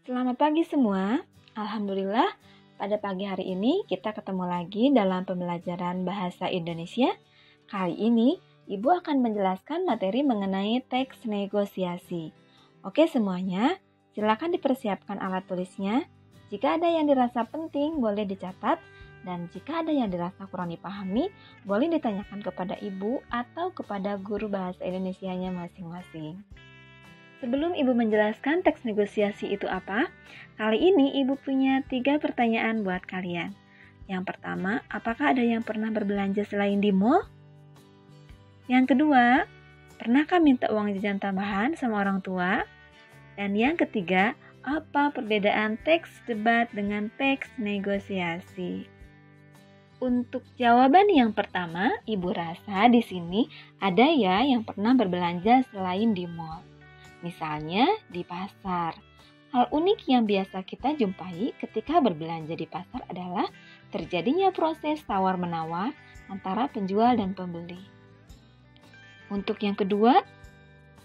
Selamat pagi semua. Alhamdulillah, pada pagi hari ini kita ketemu lagi dalam pembelajaran Bahasa Indonesia. Kali ini, Ibu akan menjelaskan materi mengenai teks negosiasi. Oke semuanya, silakan dipersiapkan alat tulisnya. Jika ada yang dirasa penting, boleh dicatat. Dan jika ada yang dirasa kurang dipahami, boleh ditanyakan kepada Ibu atau kepada guru Bahasa Indonesianya masing-masing. Sebelum Ibu menjelaskan teks negosiasi itu apa, kali ini Ibu punya 3 pertanyaan buat kalian. Yang pertama, apakah ada yang pernah berbelanja selain di mall? Yang kedua, pernahkah minta uang jajan tambahan sama orang tua? Dan yang ketiga, apa perbedaan teks debat dengan teks negosiasi? Untuk jawaban yang pertama, Ibu rasa di sini ada ya yang pernah berbelanja selain di mall. Misalnya di pasar. Hal unik yang biasa kita jumpai ketika berbelanja di pasar adalah terjadinya proses tawar-menawar antara penjual dan pembeli. Untuk yang kedua,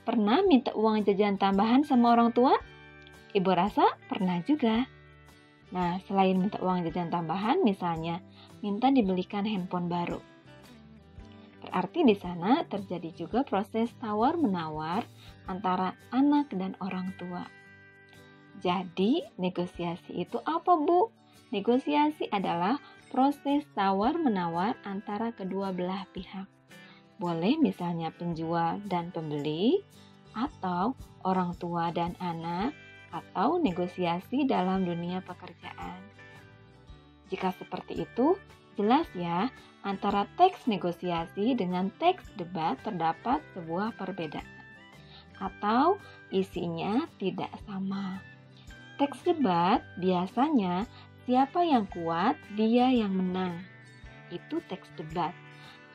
pernah minta uang jajan tambahan sama orang tua? Ibu rasa pernah juga. Nah, selain minta uang jajan tambahan, misalnya minta dibelikan handphone baru. Berarti di sana terjadi juga proses tawar-menawar antara anak dan orang tua. Jadi, negosiasi itu apa, Bu? Negosiasi adalah proses tawar-menawar antara kedua belah pihak. Boleh misalnya penjual dan pembeli, atau orang tua dan anak, atau negosiasi dalam dunia pekerjaan. Jika seperti itu, jelas ya, antara teks negosiasi dengan teks debat terdapat sebuah perbedaan atau isinya tidak sama. Teks debat biasanya siapa yang kuat, dia yang menang. Itu teks debat.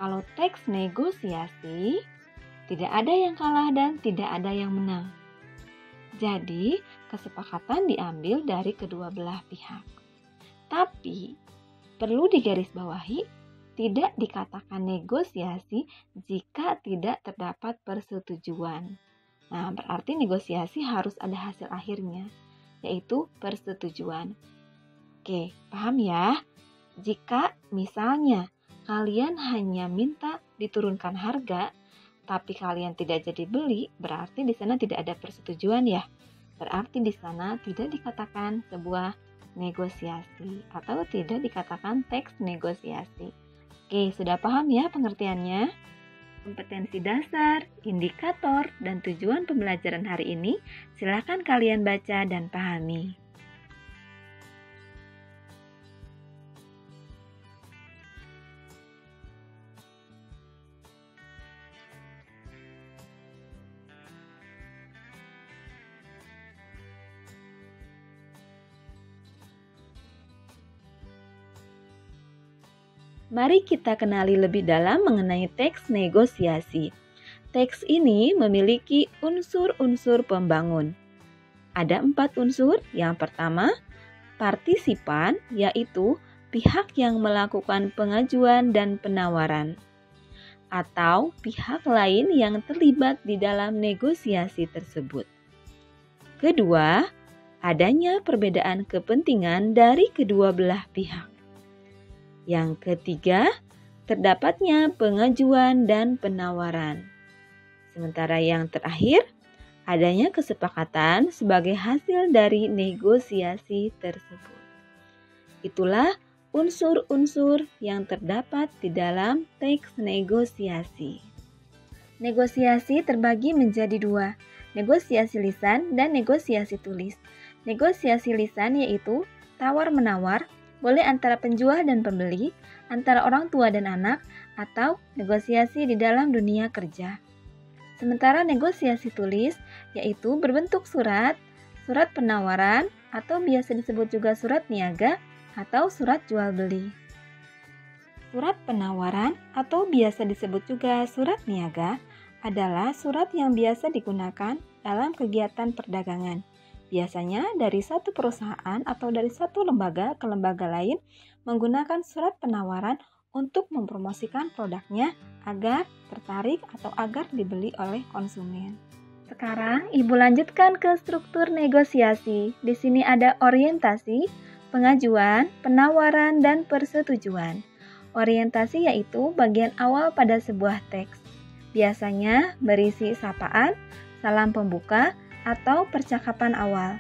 Kalau teks negosiasi, tidak ada yang kalah dan tidak ada yang menang. Jadi, kesepakatan diambil dari kedua belah pihak. Tapi, perlu digarisbawahi, tidak dikatakan negosiasi jika tidak terdapat persetujuan. Nah, berarti negosiasi harus ada hasil akhirnya, yaitu persetujuan. Oke, paham ya? Jika misalnya kalian hanya minta diturunkan harga, tapi kalian tidak jadi beli, berarti di sana tidak ada persetujuan ya. Berarti di sana tidak dikatakan sebuah negosiasi atau tidak dikatakan teks negosiasi. Oke, sudah paham ya pengertiannya? Kompetensi dasar, indikator, dan tujuan pembelajaran hari ini silakan kalian baca dan pahami. Mari kita kenali lebih dalam mengenai teks negosiasi. Teks ini memiliki unsur-unsur pembangun. Ada 4 unsur. Yang pertama, partisipan, yaitu pihak yang melakukan pengajuan dan penawaran, atau pihak lain yang terlibat di dalam negosiasi tersebut. Kedua, adanya perbedaan kepentingan dari kedua belah pihak. Yang ketiga, terdapatnya pengajuan dan penawaran. Sementara yang terakhir, adanya kesepakatan sebagai hasil dari negosiasi tersebut. Itulah unsur-unsur yang terdapat di dalam teks negosiasi. Negosiasi terbagi menjadi 2, negosiasi lisan dan negosiasi tulis. Negosiasi lisan yaitu tawar-menawar, boleh antara penjual dan pembeli, antara orang tua dan anak, atau negosiasi di dalam dunia kerja. Sementara negosiasi tulis yaitu berbentuk surat, surat penawaran, atau biasa disebut juga surat niaga atau surat jual beli. Surat penawaran atau biasa disebut juga surat niaga adalah surat yang biasa digunakan dalam kegiatan perdagangan. Biasanya dari satu perusahaan atau dari satu lembaga ke lembaga lain menggunakan surat penawaran untuk mempromosikan produknya agar tertarik atau agar dibeli oleh konsumen. Sekarang Ibu lanjutkan ke struktur negosiasi. Di sini ada orientasi, pengajuan, penawaran, dan persetujuan. Orientasi yaitu bagian awal pada sebuah teks. Biasanya berisi sapaan, salam pembuka, atau percakapan awal.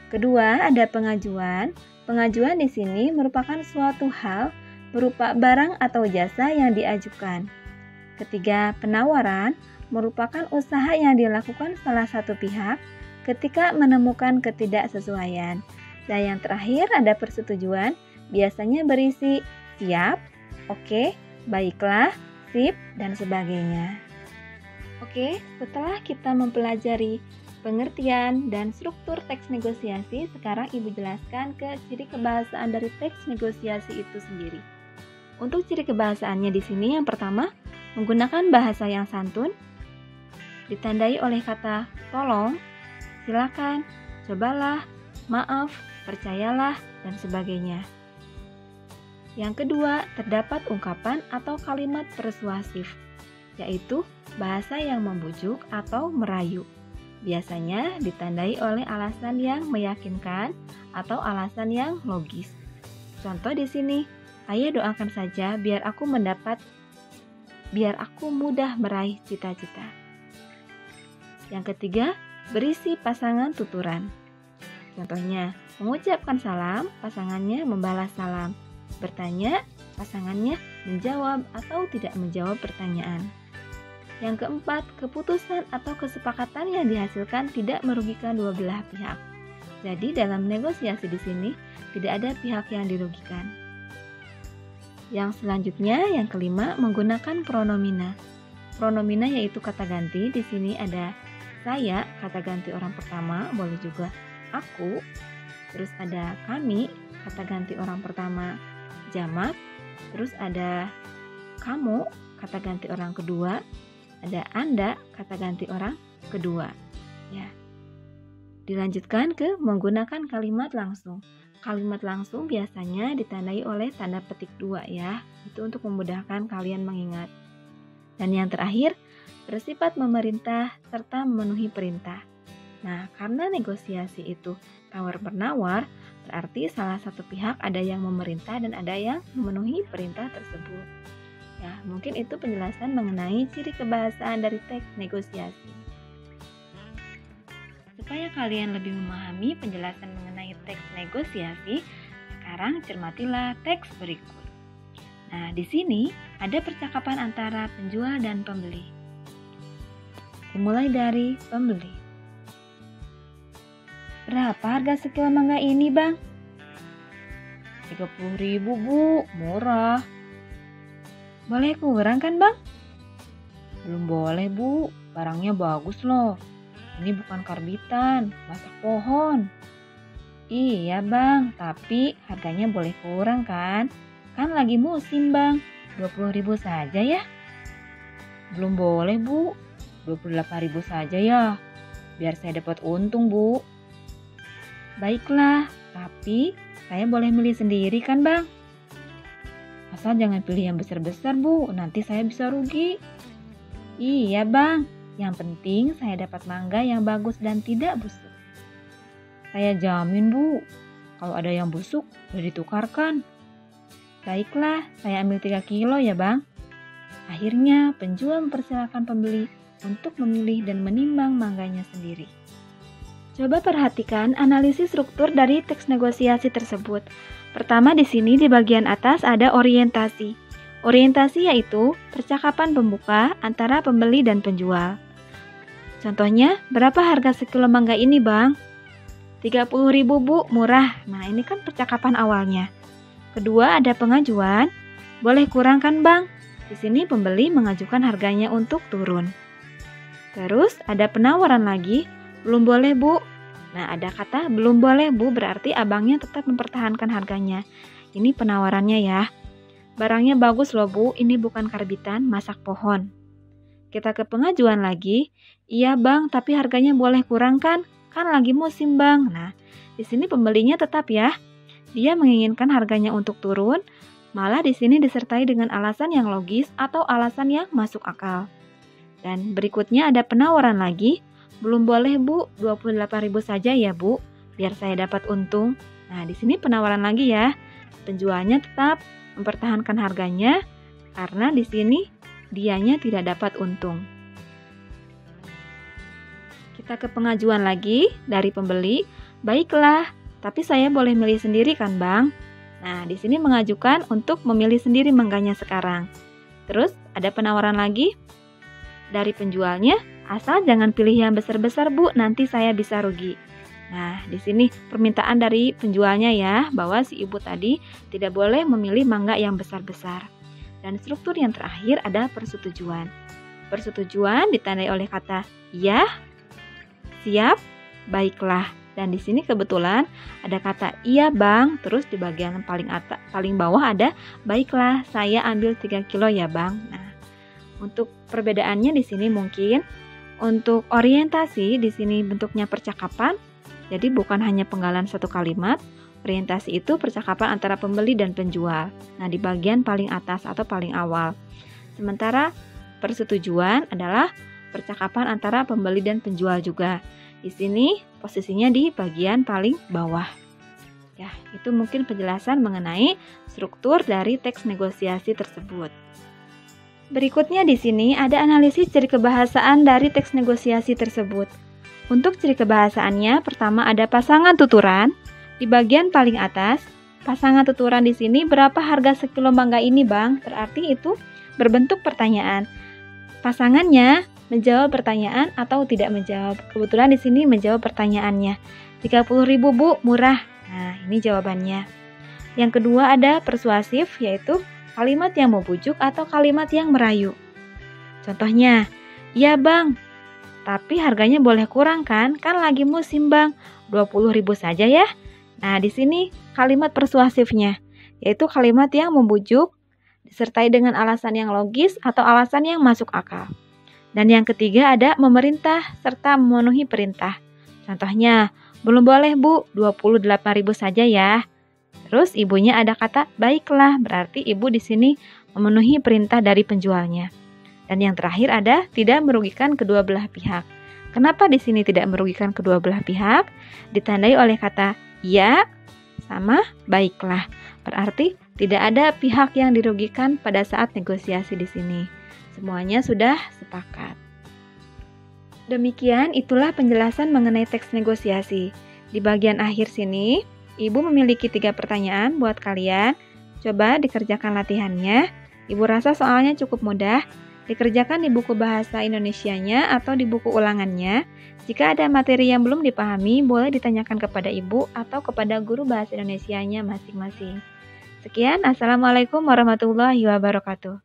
Kedua, ada pengajuan. Pengajuan di sini merupakan suatu hal berupa barang atau jasa yang diajukan. Ketiga, penawaran merupakan usaha yang dilakukan salah satu pihak ketika menemukan ketidaksesuaian. Dan yang terakhir ada persetujuan, biasanya berisi siap, oke, baiklah, sip, dan sebagainya. Oke, setelah kita mempelajari pengertian dan struktur teks negosiasi, sekarang Ibu jelaskan ke ciri kebahasaan dari teks negosiasi itu sendiri. Untuk ciri kebahasaannya di sini yang pertama, menggunakan bahasa yang santun, ditandai oleh kata tolong, silakan, cobalah, maaf, percayalah, dan sebagainya. Yang kedua, terdapat ungkapan atau kalimat persuasif, yaitu bahasa yang membujuk atau merayu. Biasanya ditandai oleh alasan yang meyakinkan atau alasan yang logis. Contoh di sini, ayah doakan saja biar aku mudah meraih cita-cita. Yang ketiga, berisi pasangan tuturan. Contohnya, mengucapkan salam, pasangannya membalas salam. Bertanya, pasangannya menjawab atau tidak menjawab pertanyaan. Yang keempat, keputusan atau kesepakatan yang dihasilkan tidak merugikan dua belah pihak. Jadi dalam negosiasi di sini tidak ada pihak yang dirugikan. Yang selanjutnya, yang kelima, menggunakan pronomina. Pronomina yaitu kata ganti. Di sini ada saya, kata ganti orang pertama, boleh juga aku. Terus ada kami, kata ganti orang pertama, jamak. Terus ada kamu, kata ganti orang kedua. Ada Anda, kata ganti orang kedua. Ya. Dilanjutkan ke menggunakan kalimat langsung. Kalimat langsung biasanya ditandai oleh tanda petik 2 ya. Itu untuk memudahkan kalian mengingat. Dan yang terakhir, bersifat memerintah serta memenuhi perintah. Nah, karena negosiasi itu tawar-menawar, berarti salah satu pihak ada yang memerintah dan ada yang memenuhi perintah tersebut. Ya, mungkin itu penjelasan mengenai ciri kebahasaan dari teks negosiasi. Supaya kalian lebih memahami penjelasan mengenai teks negosiasi, sekarang cermatilah teks berikut. Nah, di sini ada percakapan antara penjual dan pembeli. Dimulai dari pembeli. Berapa harga sekilo mangga ini, Bang? 30.000, Bu. Murah. Boleh kurang kan, Bang? Belum boleh, Bu. Barangnya bagus loh. Ini bukan karbitan, masak pohon. Iya, Bang. Tapi harganya boleh kurang kan? Kan lagi musim, Bang. 20.000 saja ya. Belum boleh, Bu. 28.000 saja ya, biar saya dapat untung, Bu. Baiklah, tapi saya boleh milih sendiri kan, Bang? Asal jangan pilih yang besar-besar, Bu, nanti saya bisa rugi. Iya, Bang, yang penting saya dapat mangga yang bagus dan tidak busuk. Saya jamin, Bu, kalau ada yang busuk, boleh ditukarkan. Baiklah, saya ambil 3 kilo ya, Bang. Akhirnya, penjual mempersilakan pembeli untuk memilih dan menimbang mangganya sendiri. Coba perhatikan analisis struktur dari teks negosiasi tersebut. Pertama di sini di bagian atas ada orientasi. Orientasi yaitu percakapan pembuka antara pembeli dan penjual. Contohnya, berapa harga sekilo mangga ini, Bang? 30.000, Bu, murah. Nah, ini kan percakapan awalnya. Kedua ada pengajuan. Boleh kurang kan, Bang? Di sini pembeli mengajukan harganya untuk turun. Terus ada penawaran lagi, belum boleh, Bu. Nah, ada kata belum boleh, Bu, berarti abangnya tetap mempertahankan harganya. Ini penawarannya ya. Barangnya bagus loh, Bu, ini bukan karbitan, masak pohon. Kita ke pengajuan lagi. Iya, Bang, tapi harganya boleh kurang kan? Kan lagi musim, Bang. Nah, di sini pembelinya tetap ya. Dia menginginkan harganya untuk turun, malah di sini disertai dengan alasan yang logis atau alasan yang masuk akal. Dan berikutnya ada penawaran lagi, Belum boleh Bu, 28.000 saja ya Bu, biar saya dapat untung. Nah, di sini penawaran lagi ya. Penjualnya tetap mempertahankan harganya karena di sini dianya tidak dapat untung. Kita ke pengajuan lagi dari pembeli. Baiklah, tapi saya boleh milih sendiri kan Bang? Nah, di sini mengajukan untuk memilih sendiri mangganya sekarang. Terus ada penawaran lagi dari penjualnya, asal jangan pilih yang besar-besar Bu, nanti saya bisa rugi. Nah, di sini permintaan dari penjualnya ya, bahwa si ibu tadi tidak boleh memilih mangga yang besar-besar. Dan struktur yang terakhir ada persetujuan. Persetujuan ditandai oleh kata ya, siap, baiklah. Dan di sini kebetulan ada kata iya Bang, terus di bagian paling bawah ada baiklah, saya ambil 3 kilo ya Bang. Nah, untuk perbedaannya di sini mungkin untuk orientasi di sini bentuknya percakapan. Jadi bukan hanya penggalan satu kalimat. Orientasi itu percakapan antara pembeli dan penjual. Nah, di bagian paling atas atau paling awal. Sementara persetujuan adalah percakapan antara pembeli dan penjual juga. Di sini posisinya di bagian paling bawah. Ya, itu mungkin penjelasan mengenai struktur dari teks negosiasi tersebut. Berikutnya di sini ada analisis ciri kebahasaan dari teks negosiasi tersebut. Untuk ciri kebahasaannya, pertama ada pasangan tuturan. Di bagian paling atas, pasangan tuturan di sini berapa harga sekilo mangga ini Bang? Berarti itu berbentuk pertanyaan. Pasangannya menjawab pertanyaan atau tidak menjawab. Kebetulan di sini menjawab pertanyaannya. 30.000 Bu, murah. Nah, ini jawabannya. Yang kedua ada persuasif, yaitu kalimat yang membujuk atau kalimat yang merayu. Contohnya, iya Bang, tapi harganya boleh kurang kan? Kan lagi musim Bang, 20.000 saja ya. Nah, di sini kalimat persuasifnya, yaitu kalimat yang membujuk, disertai dengan alasan yang logis atau alasan yang masuk akal. Dan yang ketiga ada memerintah serta memenuhi perintah. Contohnya, belum boleh Bu, 28.000 saja ya. Terus ibunya ada kata baiklah, berarti ibu di sini memenuhi perintah dari penjualnya. Dan yang terakhir ada tidak merugikan kedua belah pihak. Kenapa di sini tidak merugikan kedua belah pihak? Ditandai oleh kata ya sama baiklah. Berarti tidak ada pihak yang dirugikan pada saat negosiasi di sini. Semuanya sudah sepakat. Demikian itulah penjelasan mengenai teks negosiasi. Di bagian akhir sini, Ibu memiliki 3 pertanyaan buat kalian. Coba dikerjakan latihannya. Ibu rasa soalnya cukup mudah. Dikerjakan di buku bahasa Indonesianya atau di buku ulangannya. Jika ada materi yang belum dipahami, boleh ditanyakan kepada Ibu atau kepada guru bahasa Indonesianya masing-masing. Sekian, Assalamualaikum warahmatullahi wabarakatuh.